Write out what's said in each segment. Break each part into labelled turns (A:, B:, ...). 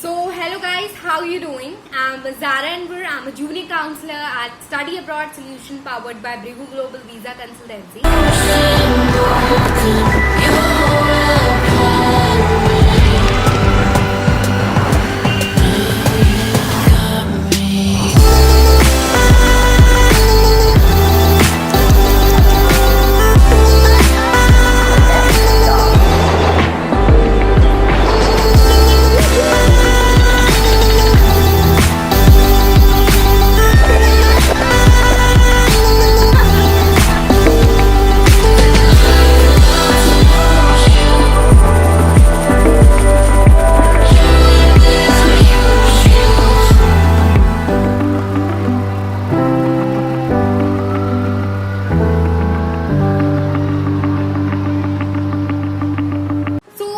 A: Hello guys, how are you doing? I'm Zara Anwar. I'm a junior counselor at Study Abroad Solution powered by Brigu Global Visa Consultancy.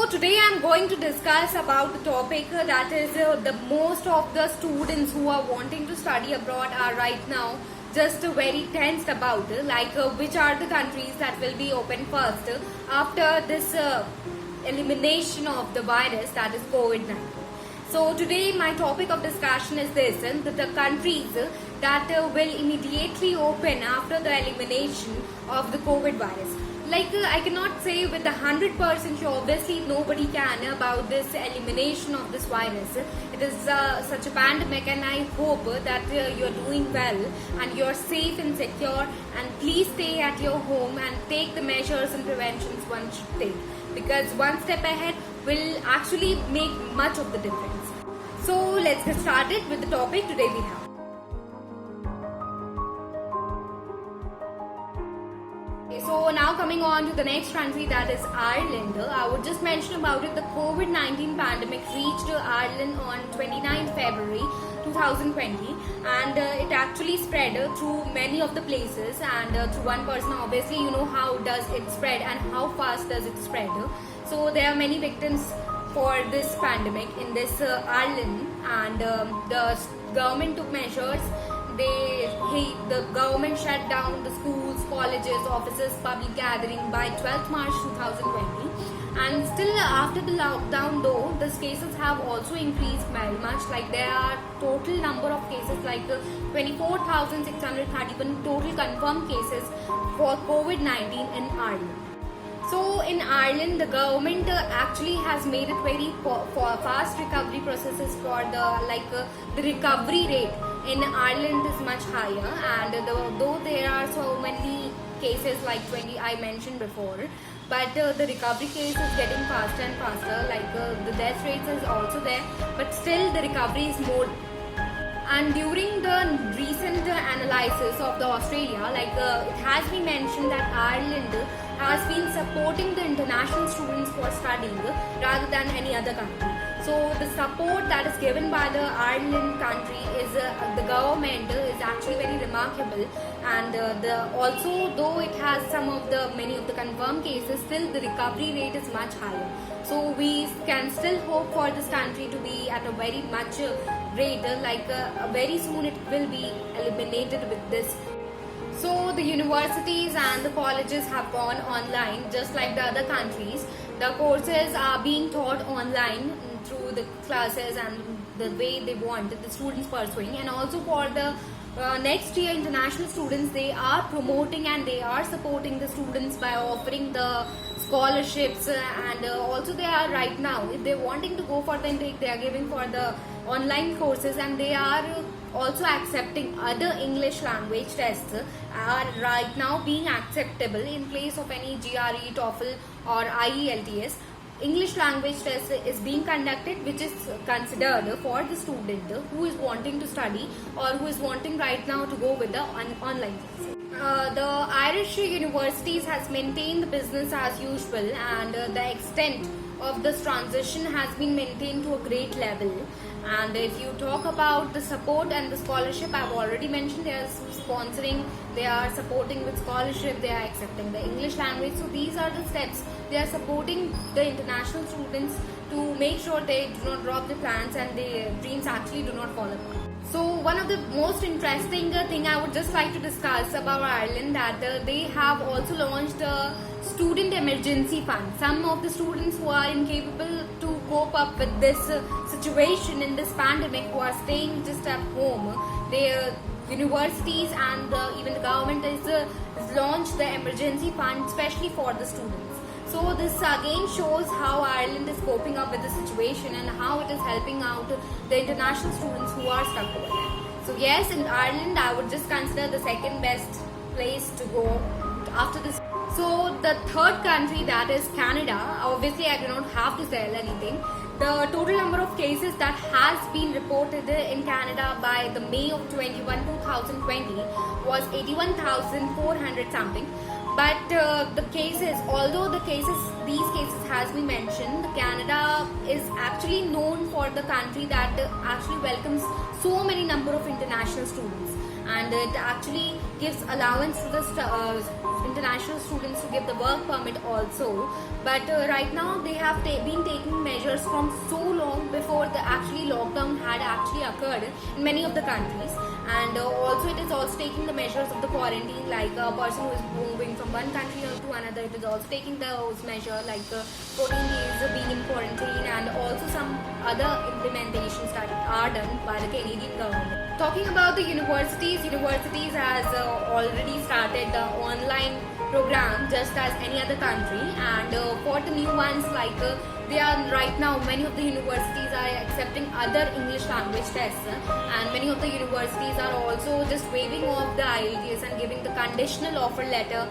A: Today I'm going to discuss about the topic that is the most of the students who are wanting to study abroad are right now just very tensed about which are the countries that will be open first after this elimination of the virus, that is COVID-19. So today my topic of discussion is this, the countries that will immediately open after the elimination of the COVID virus. I cannot say with 100% sure, obviously nobody can, about this elimination of this virus. It is such a pandemic, and I hope that you're doing well and you're safe and secure, and please stay at your home and take the measures and preventions one should take, because one step ahead will actually make much of the difference. So let's get started with the topic today we have. So now coming on to the next country, that is Ireland. I would just mention about it. The COVID-19 pandemic reached Ireland on 29th February 2020, and it actually spread through many of the places and through one person. Obviously, you know how does it spread and how fast does it spread. So there are many victims for this pandemic in this Ireland, and the government took measures. The government shut down the schools, colleges, offices, public gathering by 12th March 2020. And still after the lockdown though, the cases have also increased very much. There are total number of cases 24,631 total confirmed cases for COVID-19 in Ireland. So in Ireland, the government actually has made it very for fast recovery processes for the recovery rate in Ireland is much higher, and though there are so many cases like 20 I mentioned before, but the recovery case is getting faster and faster. The death rates is also there, but still the recovery is more. And during the recent analysis of the Australia, it has been mentioned that Ireland has been supporting the international students for studying rather than any other country. So the support that is given by the Ireland country is the government is actually very remarkable, and also though it has many of the confirmed cases, still the recovery rate is much higher. So we can still hope for this country to be at a very much rate, very soon it will be eliminated with this. So the universities and the colleges have gone online just like the other countries. The courses are being taught online through the classes and the way they want the students pursuing, and also for the next year international students, they are promoting and they are supporting the students by offering the scholarships, and also they are right now, if they're wanting to go for the intake, they are giving for the online courses, and they are also accepting other English language tests are right now being acceptable in place of any GRE, TOEFL or IELTS. English language test is being conducted, which is considered for the student who is wanting to study or who is wanting right now to go with the online classes. The Irish universities has maintained the business as usual, and the extent of this transition has been maintained to a great level. And if you talk about the support and the scholarship, I've already mentioned they are sponsoring, they are supporting with scholarship, they are accepting the English language. So these are the steps. They are supporting the international students to make sure they do not drop their plans and their dreams actually do not fall apart. So one of the most interesting thing I would just like to discuss about Ireland, that they have also launched a student emergency fund. Some of the students who are incapable to cope up with this situation in this pandemic, who are staying just at home, they universities and even the government is launched the emergency fund especially for the students. So this again shows how Ireland is coping up with the situation and how it is helping out the international students who are stuck over there. So yes, in Ireland I would just consider the second best place to go after this. So the third country, that is Canada. Obviously I do not have to tell anything. The total number of cases that has been reported in Canada by the May of 2020 was 81,400 something. But the cases, although these cases has been mentioned, Canada is actually known for the country that actually welcomes so many number of international students, and it actually gives allowance to the international students to give the work permit also. But right now they have been taking measures from so long before the actually lockdown had actually occurred in many of the countries, and also it is also taking the measures of the quarantine, like a person who is moving from one country to another, it is also taking those measures like 14 days being in quarantine, and also some other implementations that are done by the Canadian government. Talking about the universities has already started the online program just as any other country, and for the new ones, like they are right now, many of the universities are accepting other English language tests, and many of the universities are also just waiving off the IELTS and giving the conditional offer letter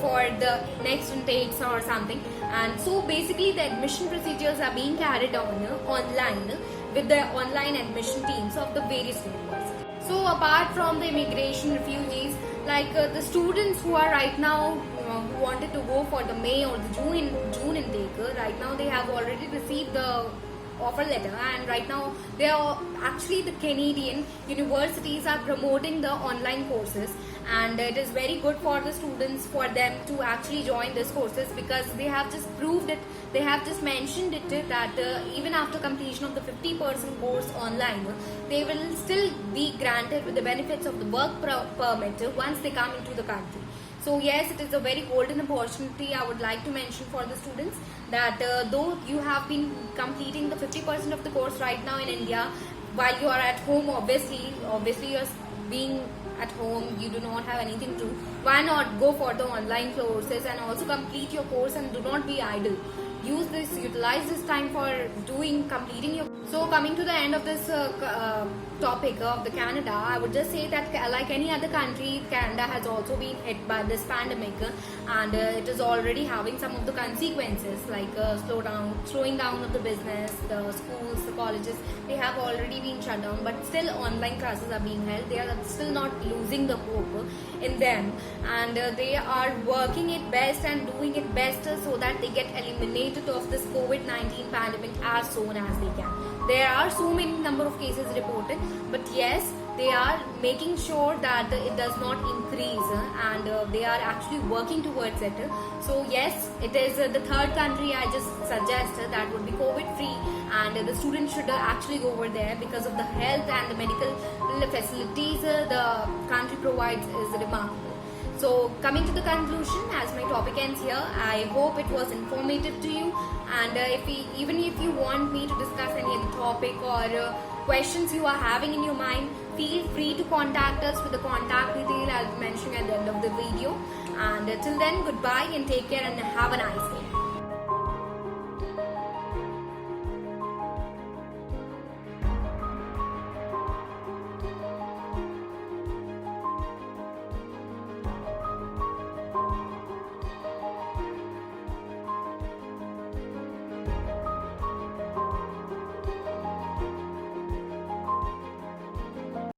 A: for the next intakes or something. And so basically the admission procedures are being carried on online with the online admission teams of the various universities. So apart from the immigration refugees, like the students who are right now who wanted to go for the May or the June intake, right now they have already received the offer letter, and right now they are actually, the Canadian universities are promoting the online courses, and it is very good for the students, for them to actually join these courses, because they have just proved it, they have just mentioned it that even after completion of the 50% course online, they will still be granted with the benefits of the work permit once they come into the country. So yes, it is a very golden opportunity I would like to mention for the students, that though you have been completing the 50% of the course right now in India, while you are at home, obviously you are being at home, you do not have anything to do, why not go for the online courses and also complete your course, and do not be idle. Utilize this time for completing your. So coming to the end of this topic of the Canada, I would just say that like any other country, Canada has also been hit by this pandemic, and it is already having some of the consequences, like slowing down of the business, the schools, the colleges, they have already been shut down, but still online classes are being held. They are still not losing the hope in them, and they are working it best and doing it best so that they get eliminated of this COVID-19 pandemic as soon as they can. There are so many number of cases reported, but yes, they are making sure that it does not increase, and they are actually working towards it. So yes, it is the third country I just suggest that would be COVID free, and the students should actually go over there, because of the health and the medical facilities the country provides is remarkable. So coming to the conclusion, as my topic ends here, I hope it was informative to you, and even if you want me to discuss any other topic or questions you are having in your mind, feel free to contact us with the contact detail I'll be mentioning at the end of the video. And till then, goodbye and take care and have a nice day.